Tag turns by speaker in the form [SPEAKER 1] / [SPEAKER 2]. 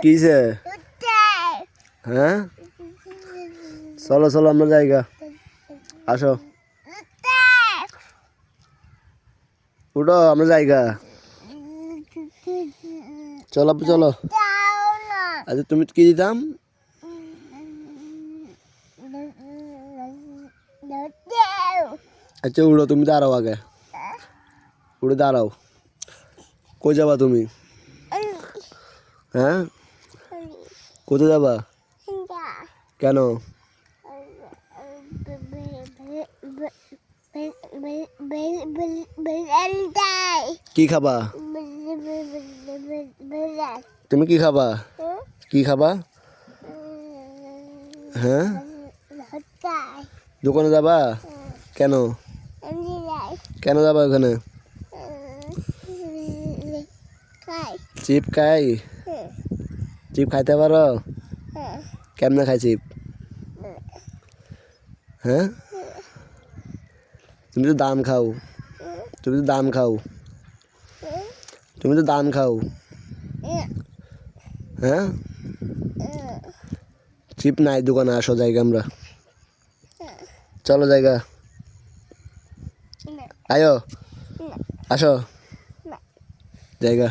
[SPEAKER 1] কিছে? হ্যাঁ, চলো চলো আমরা জায়গা আসো, উঠো আমরা জায়গা। চলো আপু চলো। আচ্ছা তুমি কি দিতাম? আচ্ছা উঠো, তুমি দাঁড়াও আগে, উঠে দাঁড়াও। কই যাবা তুমি? হ্যাঁ, কোথায় যাবা? কেন? কি খাবা? তুমি কি খাবা? কি খাবা? হ্যাঁ, দোকানে যাবা? কেন? কেন যাবা ওখানে? চিপ খাই? চিপ খাইতে পারো? কেমনে খাই চিপ? হ্যাঁ, তুমি তো দান খাও, তুমি তো দান খাও, তুমি তো দান খাও। হ্যাঁ, চিপ নাই দোকানে, আসো জায়গা আমরা, চলো জায়গা, আয়ো আসো জায়গা।